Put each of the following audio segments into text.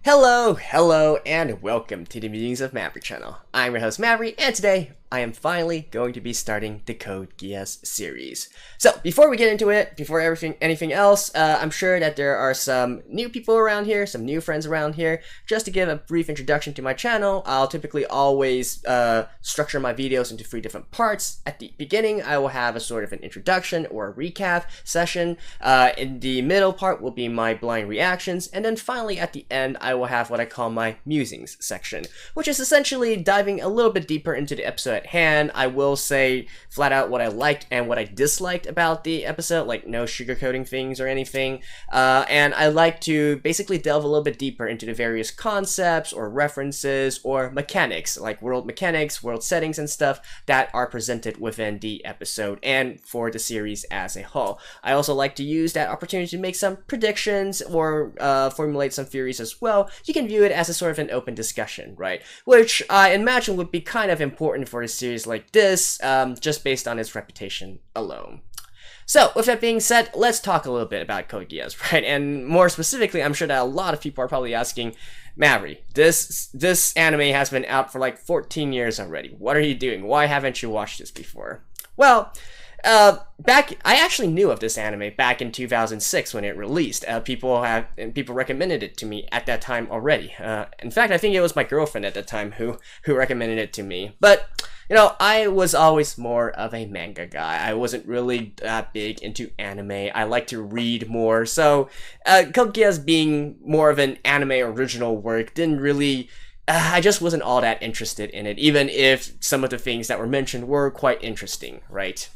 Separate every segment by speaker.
Speaker 1: Hello, and welcome to the Musings of Maverick channel. I'm your host Maverick, and today I am finally going to be starting the Code Geass series. So before we get into it, before anything else, I'm sure that there are some new people around here, some new friends around here. Just to give a brief introduction to my channel, I'll typically always structure my videos into 3 different parts. At the beginning, I will have a sort of an introduction or a recap session. In the middle part will be my blind reactions, and then finally at the end, I will have what I call my musings section, which is essentially diving a little bit deeper into the episode at hand. I will say flat out what I liked and what I disliked about the episode, like no sugarcoating things or anything. And I like to basically delve a little bit deeper into the various concepts or references or mechanics, like world mechanics, world settings, and stuff that are presented within the episode and for the series as a whole. I also like to use that opportunity to make some predictions or formulate some theories as well. You can view it as a sort of an open discussion, right? Which I imagine would be kind of important for a series like this, just based on its reputation alone. So, with that being said, let's talk a little bit about Code Geass, right? And more specifically, I'm sure that a lot of people are probably asking, Maverick, this anime has been out for like 14 years already. What are you doing? Why haven't you watched this before? Well, I actually knew of this anime back in 2006 when it released. People recommended it to me at that time already. In fact, I think it was my girlfriend at the time who recommended it to me. But you know, I was always more of a manga guy. I wasn't really that big into anime. I like to read more. So, Code Geass being more of an anime original work didn't really. I just wasn't all that interested in it, even if some of the things that were mentioned were quite interesting, right?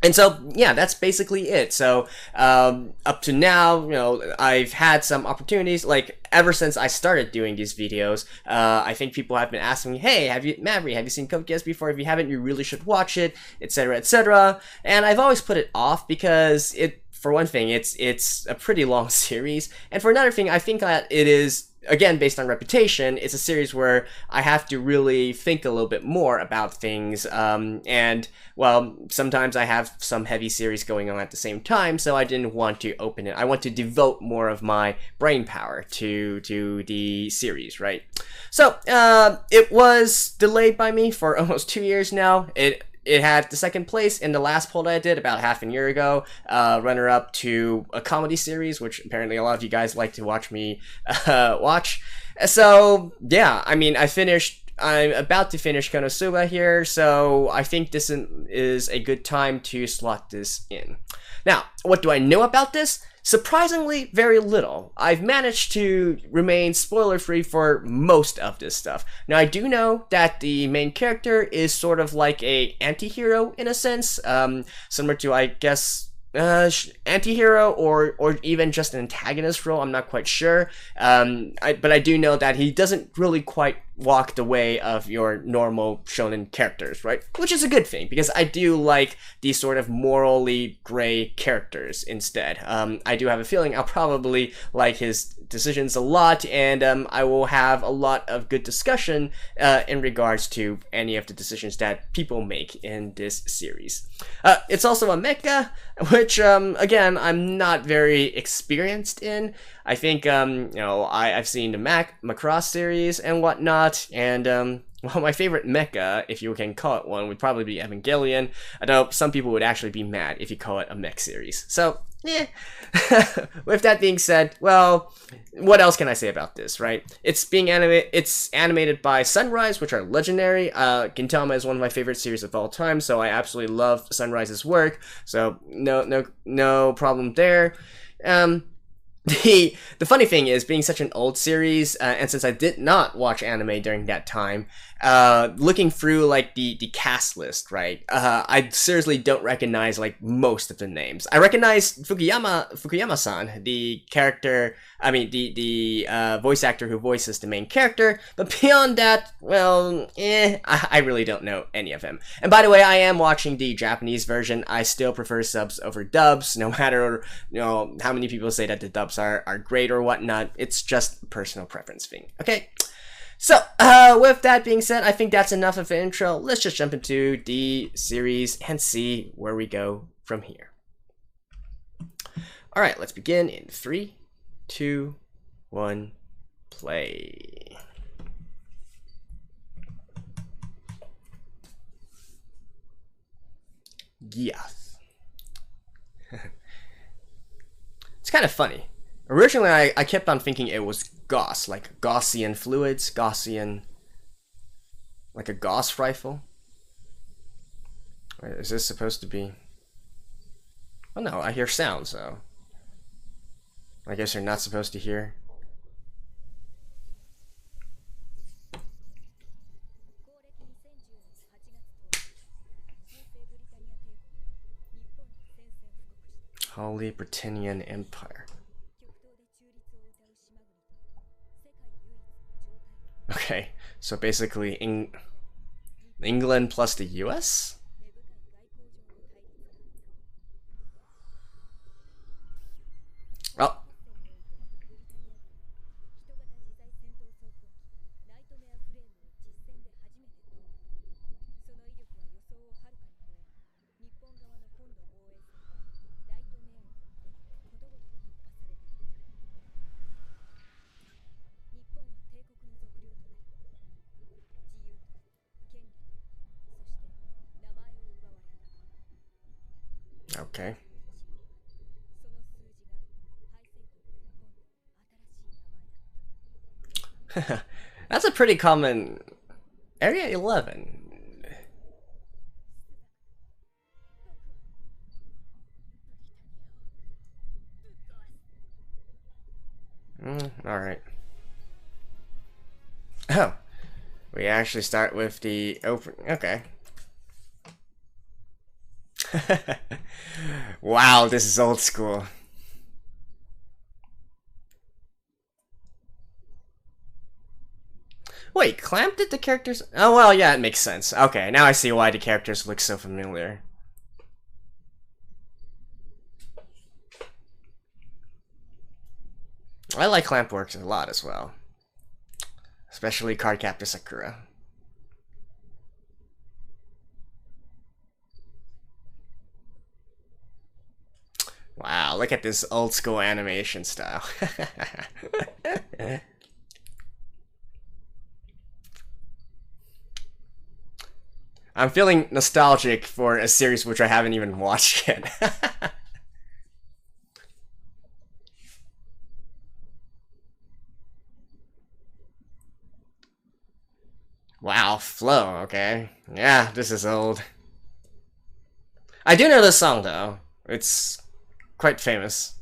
Speaker 1: And so, yeah, that's basically it. So, up to now, you know, I've had some opportunities, like, ever since I started doing these videos, I think people have been asking me, hey, Maverick, have you seen Code Geass before? If you haven't, you really should watch it, etc., etc. And I've always put it off because for one thing, it's a pretty long series, and for another thing, I think that it is, again, based on reputation, it's a series where I have to really think a little bit more about things, and, well, sometimes I have some heavy series going on at the same time, so I didn't want to open it. I want to devote more of my brain power to the series, right? So, it was delayed by me for almost 2 years now. It had the second place in the last poll that I did about half a year ago, runner-up to a comedy series, which apparently a lot of you guys like to watch me watch. So, yeah, I mean, I'm about to finish Konosuba here, so I think this is a good time to slot this in. Now, what do I know about this? Surprisingly, very little. I've managed to remain spoiler-free for most of this stuff. Now, I do know that the main character is sort of like a anti-hero in a sense, similar to, I guess, anti-hero or even just an antagonist role. I'm not quite sure. But I do know that he doesn't really quite walk the way of your normal shonen characters, right? Which is a good thing, because I do like these sort of morally gray characters instead. I do have a feeling I'll probably like his decisions a lot, and I will have a lot of good discussion in regards to any of the decisions that people make in this series. It's also a mecha, which, again, I'm not very experienced in. I think, you know, I've seen the Macross series and whatnot, and, well, my favorite mecha, if you can call it one, would probably be Evangelion, although some people would actually be mad if you call it a mech series. So, yeah. With that being said, well, what else can I say about this, right? It's animated by Sunrise, which are legendary. Gintama is one of my favorite series of all time, so I absolutely love Sunrise's work, so no problem there. The funny thing is, being such an old series, and since I did not watch anime during that time, looking through like the cast list, right? I seriously don't recognize like most of the names. I recognize Fukuyama-san, the character. I mean, the voice actor who voices the main character. But beyond that, well, I really don't know any of them. And by the way, I am watching the Japanese version. I still prefer subs over dubs, no matter, you know, how many people say that the dubs are great or whatnot. It's just a personal preference thing. Okay. So, with that being said, I think that's enough of an intro. Let's just jump into the series and see where we go from here. Alright, let's begin in 3, 2, 1, Play. Geass. It's kind of funny. Originally, I kept on thinking it was Gauss, like Gaussian fluids, Gaussian, like a Gauss rifle. Wait, is this supposed to be? Oh no, I hear sounds though. I guess you're not supposed to hear. Holy Britannian Empire. Okay, so basically England plus the US? Oh. Okay. That's a pretty common Area 11. Alright. Oh. We actually start with the open. Okay. Wow, this is old school. Wait, Clamp did the characters? Oh, well, yeah, it makes sense. Okay, now I see why the characters look so familiar. I like Clamp works a lot as well. Especially Cardcaptor Sakura. Wow, look at this old school animation style. I'm feeling nostalgic for a series which I haven't even watched yet. Wow, Flow, okay. Yeah, this is old. I do know this song though. It's quite famous.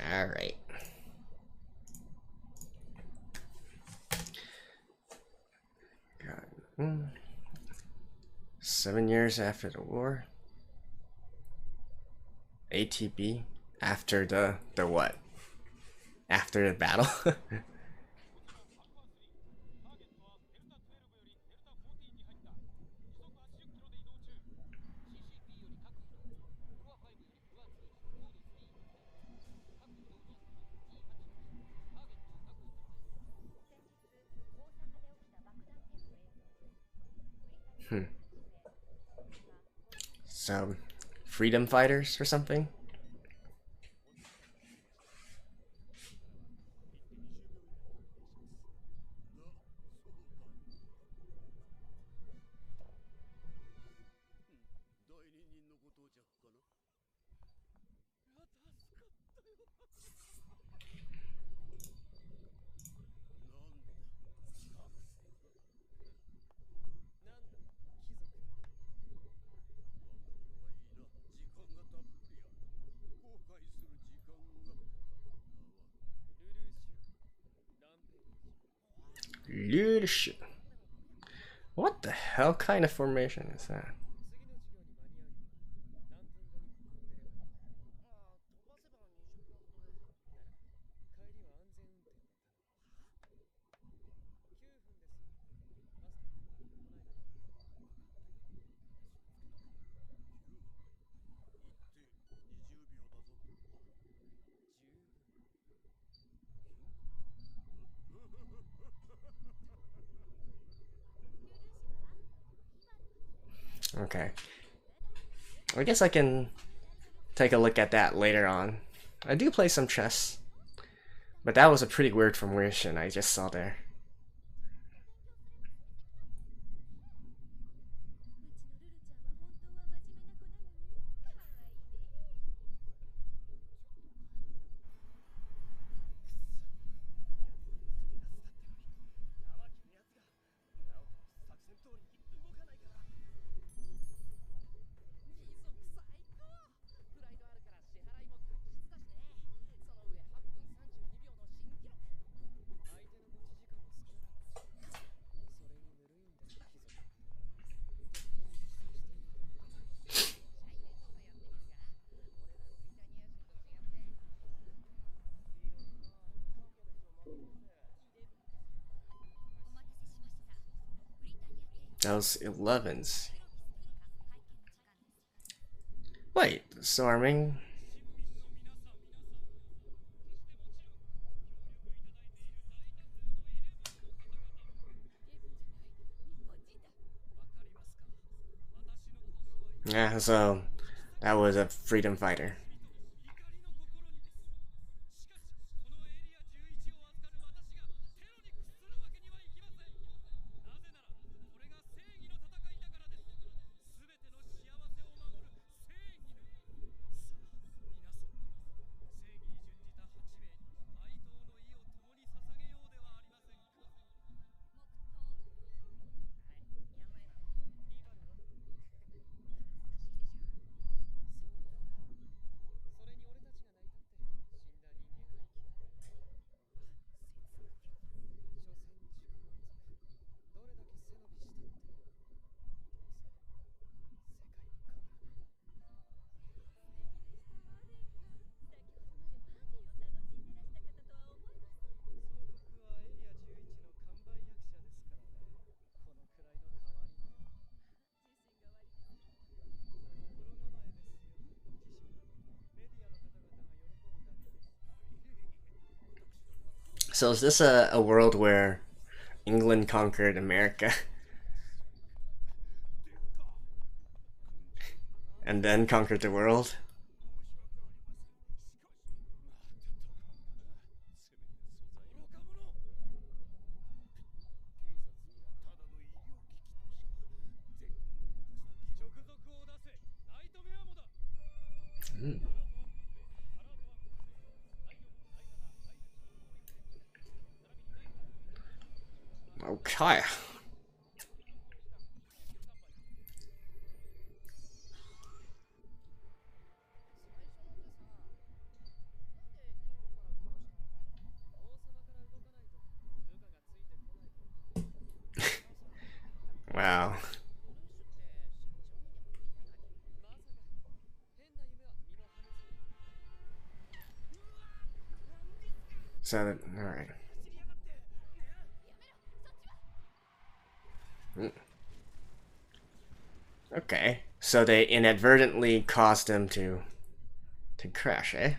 Speaker 1: Alright. God. 7 years after the war. ATB after the what? After the battle? So, freedom fighters or something? Lelouch. What the hell kind of formation is that? Okay. I guess I can take a look at that later on. I do play some chess. But that was a pretty weird formation I just saw there. Those 11s. Wait, storming. Yeah, so that was a freedom fighter. So is this a world where England conquered America? And then conquered the world? Okay. Wow. So, alright. Okay. So they inadvertently caused them to crash, eh?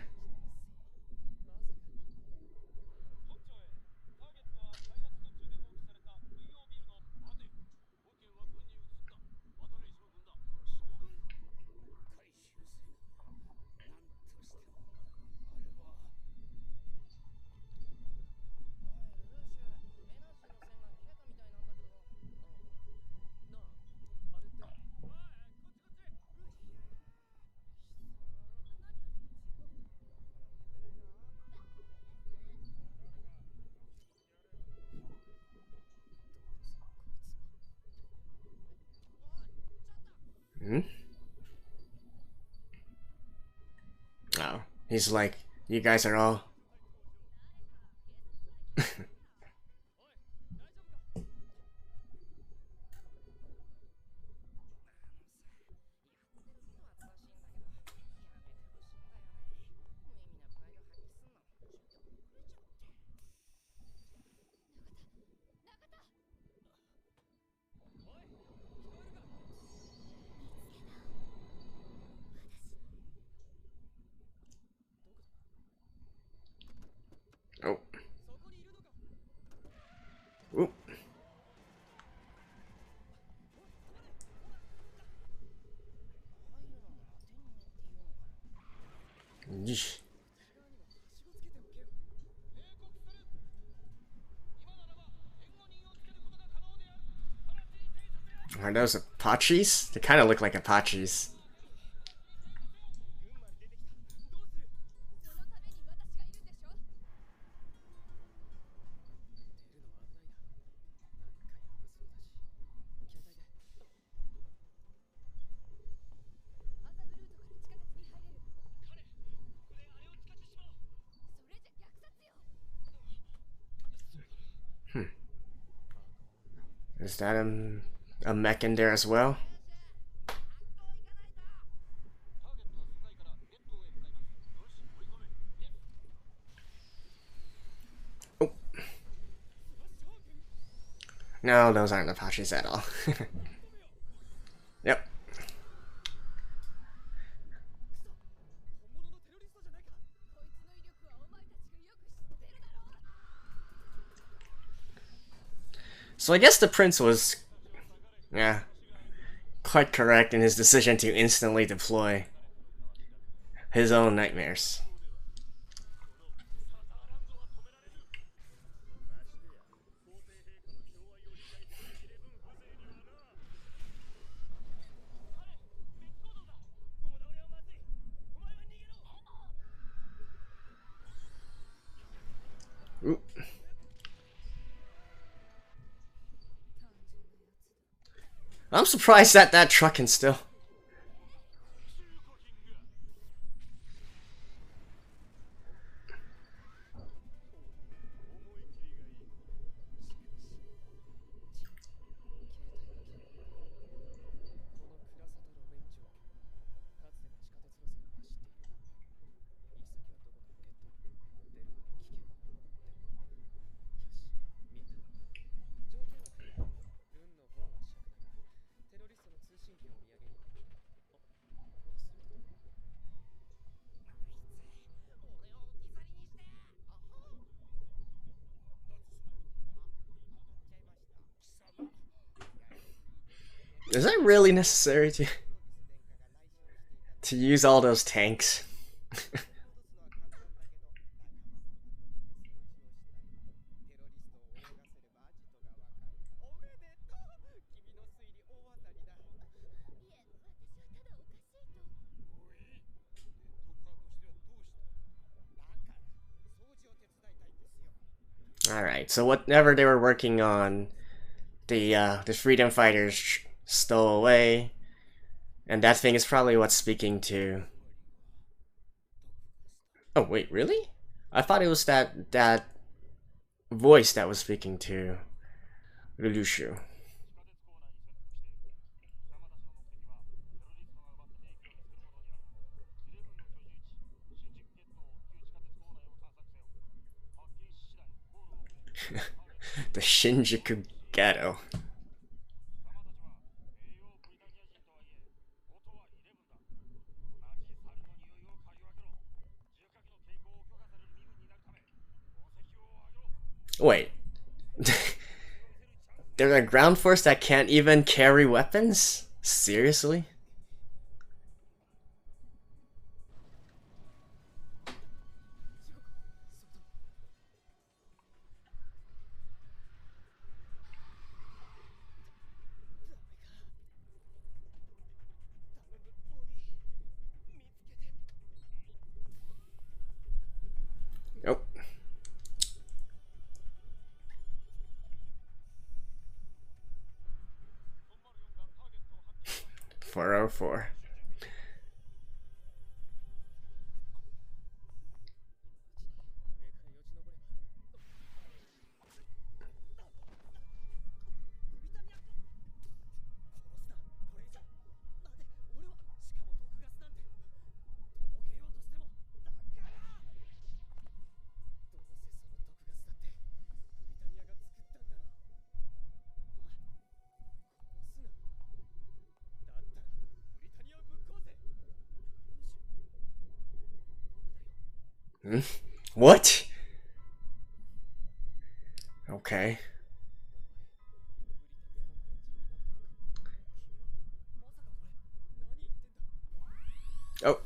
Speaker 1: Hmm? Oh. He's like, you guys are all... Oh. Oop. Are those Apaches? They kind of look like Apaches. Is that a mech in there as well? Oh. No, those aren't Apaches at all. Yep. So I guess the prince was, yeah, quite correct in his decision to instantly deploy his own nightmares. Ooh. I'm surprised that that truck can still. Is that really necessary to use all those tanks? Alright, so whatever they were working on, the freedom fighters stole away, and that thing is probably what's speaking to. Oh wait, really? I thought it was that voice that was speaking to Lelouch. The Shinjuku Ghetto. Wait. There's a ground force that can't even carry weapons? Seriously? Nope. .404. Hmm? What? Okay. Oh.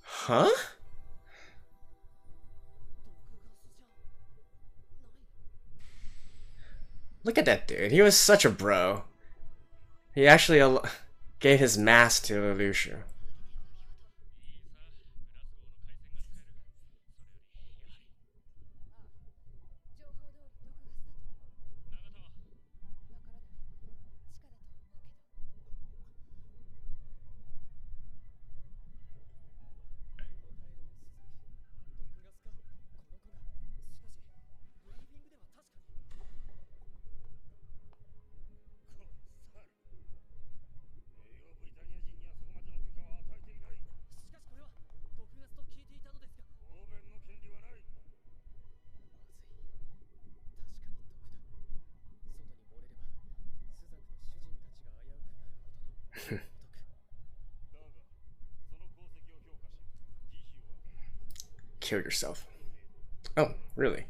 Speaker 1: Huh? Look at that dude. He was such a bro. He actually gave his mask to Lelouch. Kill yourself. Oh, really?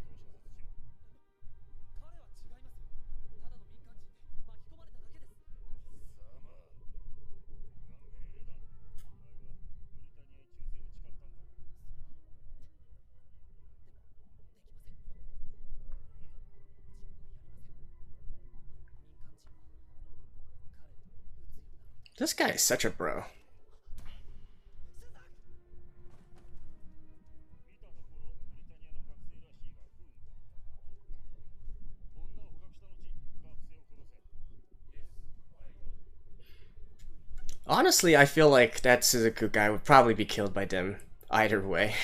Speaker 1: This guy is such a bro. Honestly, I feel like that Suzaku guy would probably be killed by them either way.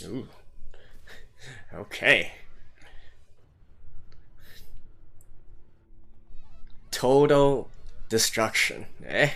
Speaker 1: Ooh. Okay. Total destruction, eh?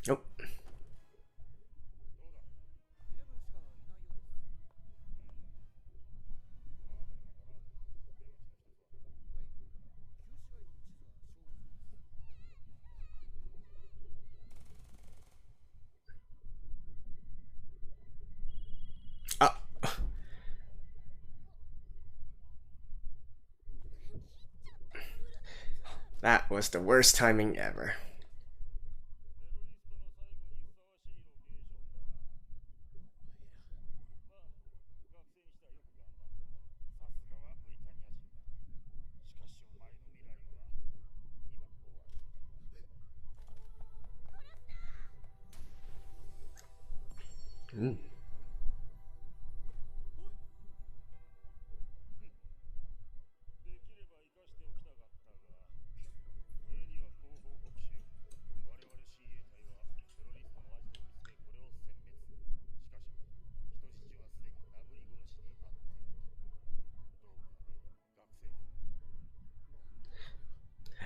Speaker 1: Nope. That was the worst timing ever.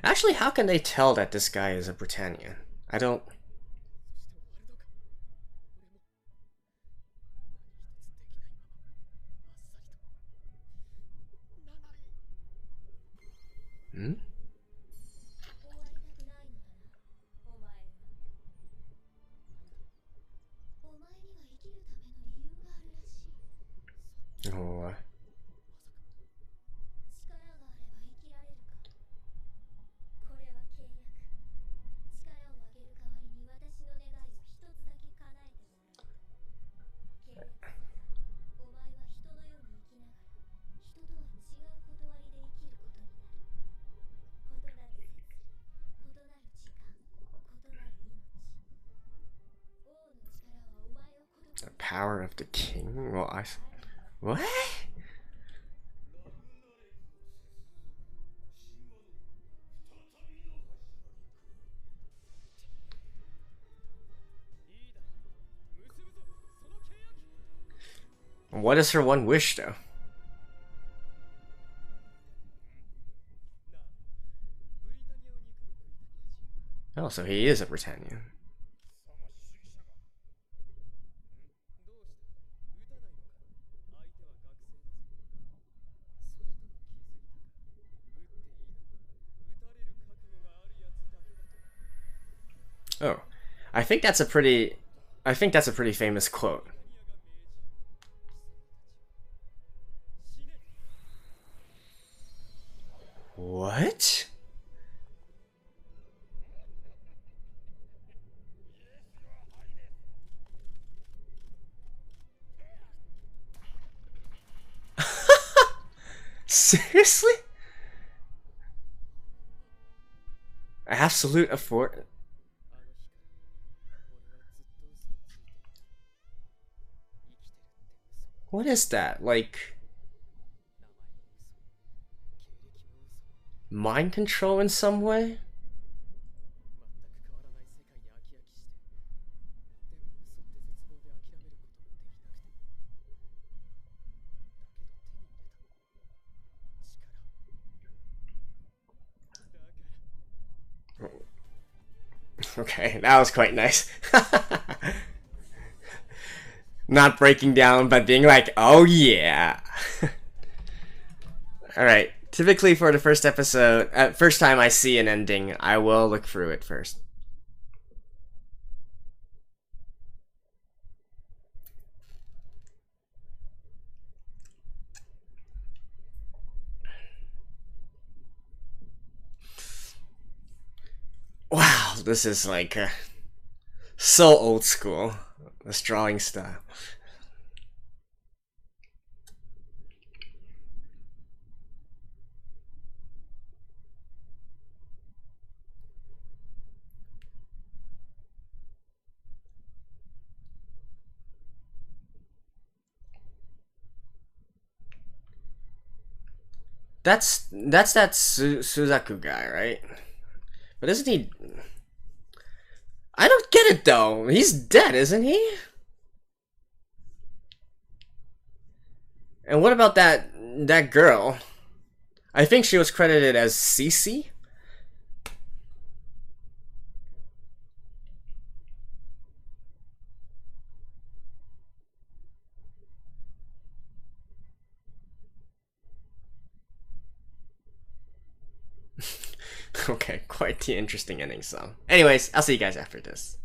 Speaker 1: Actually, how can they tell that this guy is a Britannian? I don't... Oh. The power of the king? Well, what? What is her one wish, though? Oh, so he is a Britannian. Oh, I think that's a pretty famous quote. What? Seriously? Absolute afford. What is that? Like mind control in some way? Okay, that was quite nice. Not breaking down, but being like, oh yeah. Alright, typically for the first episode, first time I see an ending, I will look through it first. Wow, this is like so old school, this drawing style. That's that Suzaku guy, right? But isn't he... I don't get it though. He's dead, isn't he? And what about that girl? I think she was credited as Cece. Okay, quite the interesting ending song. Anyways, I'll see you guys after this.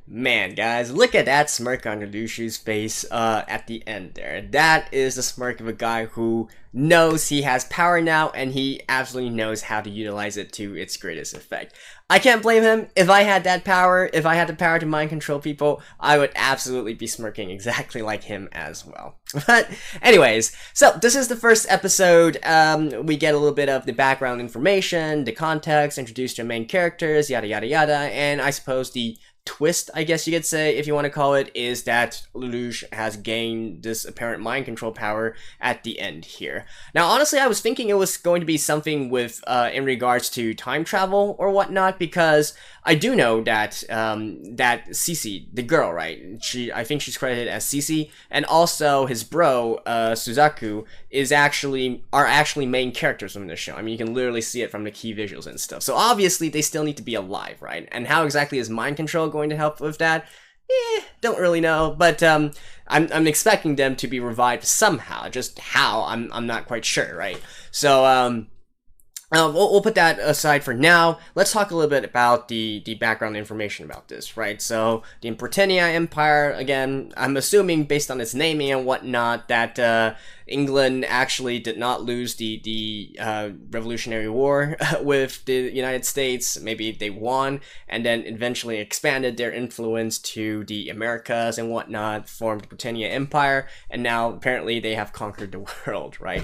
Speaker 1: Man, guys, look at that smirk on Lelouch's face at the end there. That is the smirk of a guy who knows he has power now, and he absolutely knows how to utilize it to its greatest effect. I can't blame him. If I had that power, if I had the power to mind control people, I would absolutely be smirking exactly like him as well. But anyways, so this is the first episode. We get a little bit of the background information, the context, introduced to main characters, yada yada yada, and I suppose the twist, I guess you could say, if you want to call it, is that Lelouch has gained this apparent mind control power at the end here. Now, honestly, I was thinking it was going to be something with, in regards to time travel or whatnot, because I do know that, that Cece, the girl, right? I think she's credited as Cece, and also his bro, Suzaku, are actually main characters from the show. I mean, you can literally see it from the key visuals and stuff. So obviously, they still need to be alive, right? And how exactly is mind control going to help with that? Don't really know, but I'm expecting them to be revived somehow. Just how, I'm not quite sure, right? So We'll put that aside for now. Let's talk a little bit about the background information about this, right? So, the Britannia Empire, again, I'm assuming based on its naming and whatnot, that England actually did not lose the Revolutionary War with the United States. Maybe they won, and then eventually expanded their influence to the Americas and whatnot, formed the Britannia Empire, and now apparently they have conquered the world, right?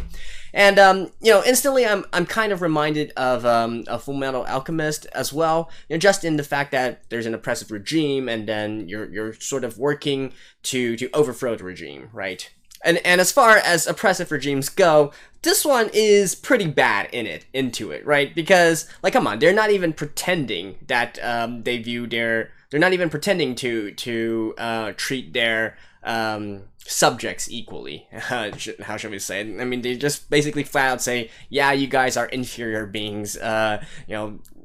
Speaker 1: And instantly I'm kind of reminded of a Full Metal Alchemist as well. Just in the fact that there's an oppressive regime, and then you're sort of working to overthrow the regime, right? And as far as oppressive regimes go, this one is pretty bad into it, right? Because, like, come on, they're not even pretending that they're not even pretending to treat their subjects equally. How should we say it? I mean, they just basically flat out say, yeah, you guys are inferior beings.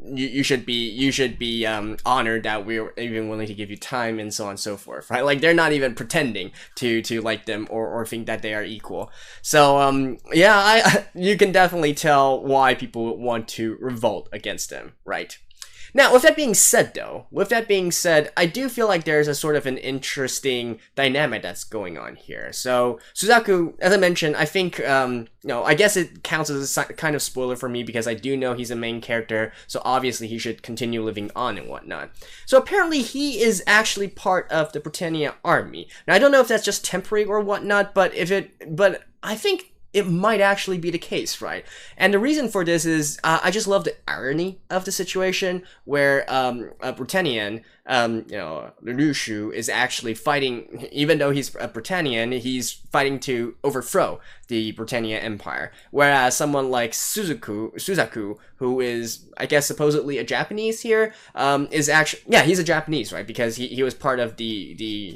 Speaker 1: You should be honored that we're even willing to give you time, and so on and so forth, right? Like, they're not even pretending to like them or think that they are equal. So you can definitely tell why people want to revolt against them, right? Now, with that being said, I do feel like there's a sort of an interesting dynamic that's going on here. So, Suzaku, as I mentioned, I think, I guess it counts as a kind of spoiler for me because I do know he's a main character, so obviously he should continue living on and whatnot. So apparently he is actually part of the Britannia army. Now, I don't know if that's just temporary or whatnot, but I think it might actually be the case, right? And the reason for this is, I just love the irony of the situation where a Britannian, Lelouch is actually fighting, even though he's a Britannian, he's fighting to overthrow the Britannia Empire. Whereas someone like Suzaku, who is, I guess, supposedly a Japanese here, is actually, yeah, he's a Japanese, right? Because he was part of the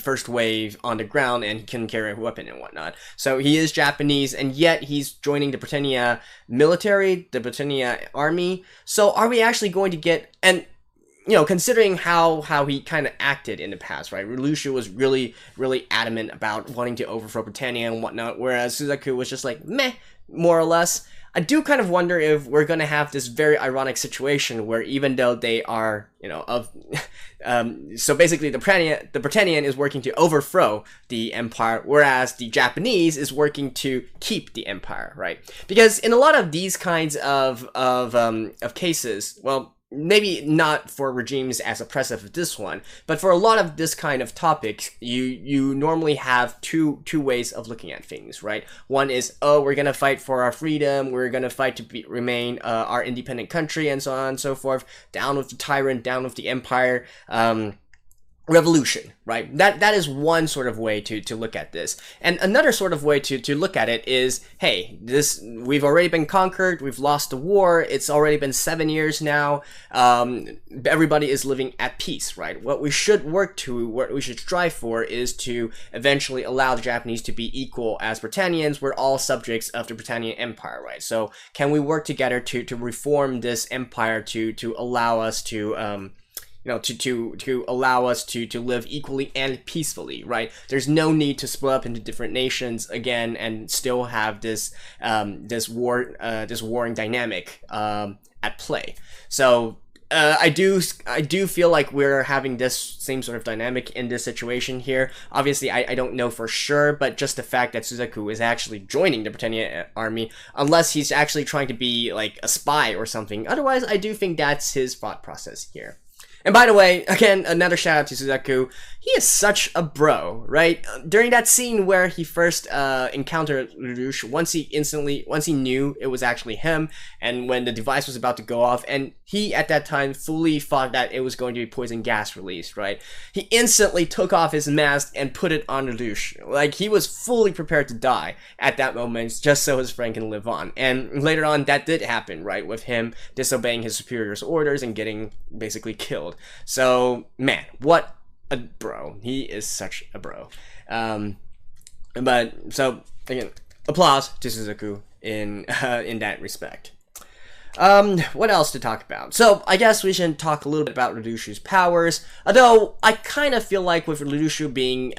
Speaker 1: first wave on the ground and can carry a weapon and whatnot. So he is Japanese, and yet he's joining the Britannia military, the Britannia army. So are we actually going to get, and considering how he kind of acted in the past, right? Lelouch was really, really adamant about wanting to overthrow Britannia and whatnot, whereas Suzaku was just like, meh, more or less. I do kind of wonder if we're going to have this very ironic situation where even though they are, so basically the Britannian is working to overthrow the empire, whereas the Japanese is working to keep the empire, right? Because in a lot of these kinds of cases, well, maybe not for regimes as oppressive as this one, but for a lot of this kind of topics, you normally have two ways of looking at things, right? One is, oh, we're gonna fight for our freedom, we're gonna fight to remain our independent country, and so on and so forth. Down with the tyrant, down with the empire. Revolution, right? That is one sort of way to look at this. And another sort of way to look at it is, hey, we've already been conquered, we've lost the war, it's already been 7 years now, everybody is living at peace, right? What we should strive for is to eventually allow the Japanese to be equal as Britannians. We're all subjects of the Britannia Empire, right? So can we work together to reform this empire to allow us to allow us to live equally and peacefully, right? There's no need to split up into different nations again and still have this warring dynamic at play. So I do feel like we're having this same sort of dynamic in this situation here. Obviously, I don't know for sure, but just the fact that Suzaku is actually joining the Britannia army, unless he's actually trying to be like a spy or something. Otherwise, I do think that's his thought process here. And by the way, again, another shout out to Suzaku. He is such a bro, right? During that scene where he first encountered Lelouch, once he knew it was actually him, and when the device was about to go off, and he at that time fully thought that it was going to be poison gas released, right? He instantly took off his mask and put it on Lelouch. Like, he was fully prepared to die at that moment just so his friend can live on. And later on, that did happen, right? With him disobeying his superior's orders and getting basically killed. So, man, what a bro. He is such a bro. But, so, again, applause to Suzaku in that respect. What else to talk about? So, I guess we should talk a little bit about Lelouch's powers, although I kind of feel like with Lelouch being,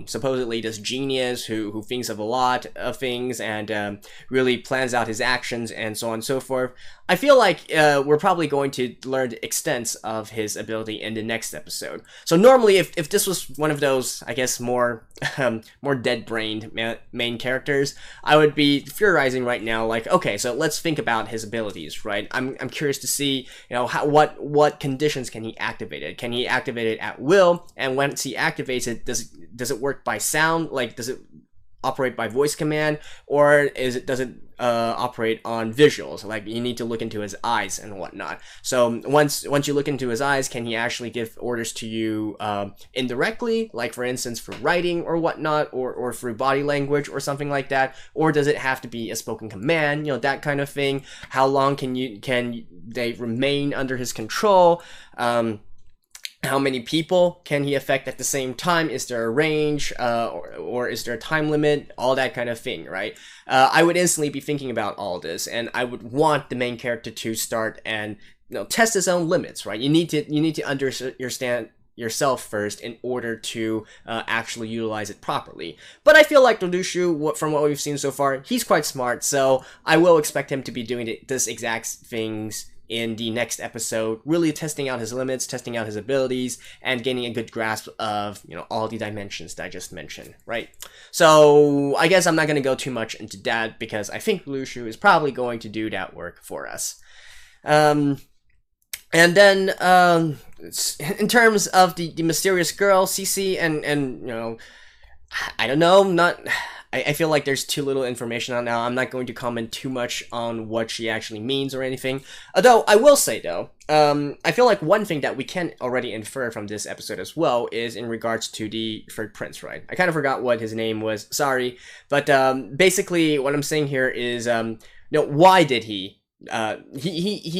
Speaker 1: supposedly this genius who thinks of a lot of things and really plans out his actions and so on and so forth, I feel like we're probably going to learn the extents of his ability in the next episode. So normally, if this was one of those, I guess, more dead-brained main characters, I would be theorizing right now, like, okay, so let's think about his abilities, right? I'm curious to see, what conditions can he activate it? Can he activate it at will? And once he activates it, does it work by sound? Like, does it operate by voice command, or does it operate on visuals? Like, you need to look into his eyes and whatnot. So once you look into his eyes, can he actually give orders to you indirectly, like for instance for writing or whatnot, or through body language or something like that? Or does it have to be a spoken command, that kind of thing? How long can they remain under his control? How many people can he affect at the same time? Is there a range, or is there a time limit? All that kind of thing, right? I would instantly be thinking about all this, and I would want the main character to start and test his own limits, right? You need to understand yourself first in order to actually utilize it properly. But I feel like Lelouch, from what we've seen so far, he's quite smart, so I will expect him to be doing this exact things in the next episode, really testing out his limits, testing out his abilities, and gaining a good grasp of, all the dimensions that I just mentioned, right? So, I guess I'm not going to go too much into that, because I think Lelouch is probably going to do that work for us. And then, in terms of the mysterious girl, Cece, and I don't know, I feel like there's too little information on now. I'm not going to comment too much on what she actually means or anything. Although, I will say though, I feel like one thing that we can already infer from this episode as well is in regards to the third prince, right? I kind of forgot what his name was, sorry. But basically, what I'm saying here is, why did he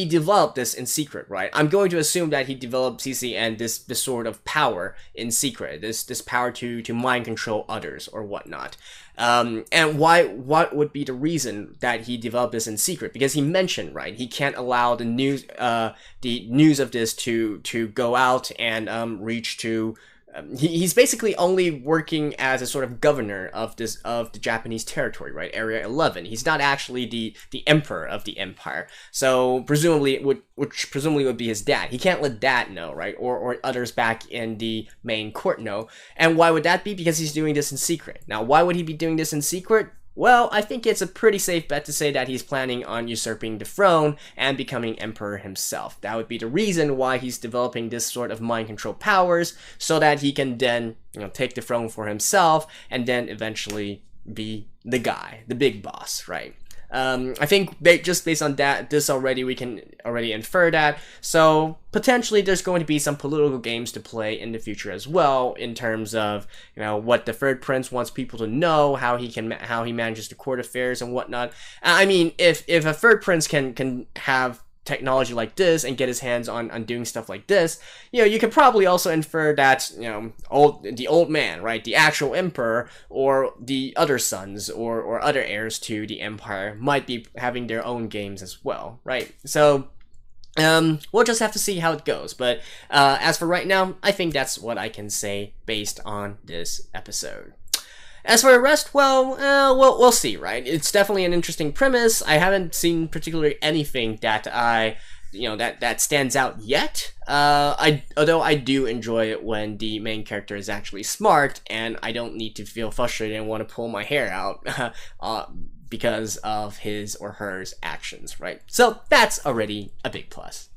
Speaker 1: developed this in secret, right? I'm going to assume that he developed CC and this sort of power in secret, this power to mind control others or whatnot. And what would be the reason that he developed this in secret? Because he mentioned, right, he can't allow the news of this to go out and reach to. He's basically only working as a sort of governor of the Japanese territory, right? Area 11. He's not actually the emperor of the empire. So presumably which presumably would be his dad. He can't let dad know, right? Or others back in the main court know. And why would that be? Because he's doing this in secret. Now, why would he be doing this in secret? Well, I think it's a pretty safe bet to say that he's planning on usurping the throne and becoming emperor himself. That would be the reason why he's developing this sort of mind control powers, so that he can then, take the throne for himself and then eventually be the guy, the big boss, right? I think just based on we can already infer that. So potentially there's going to be some political games to play in the future as well, in terms of what the third prince wants people to know, how he manages the court affairs and whatnot. I mean, if a third prince can have technology like this and get his hands on doing stuff like this, you could probably also infer that, the old man, right, the actual emperor, or the other sons or other heirs to the empire might be having their own games as well, right? So we'll just have to see how it goes. But as for right now, I think that's what I can say based on this episode. As for the rest, well, we'll see, right? It's definitely an interesting premise. I haven't seen particularly anything that that stands out yet. Although I do enjoy it when the main character is actually smart, and I don't need to feel frustrated and want to pull my hair out because of his or her actions, right? So that's already a big plus.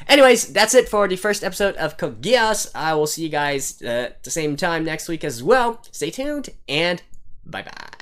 Speaker 1: Anyways, that's it for the first episode of Code Geass. I will see you guys at the same time next week as well. Stay tuned, and bye-bye.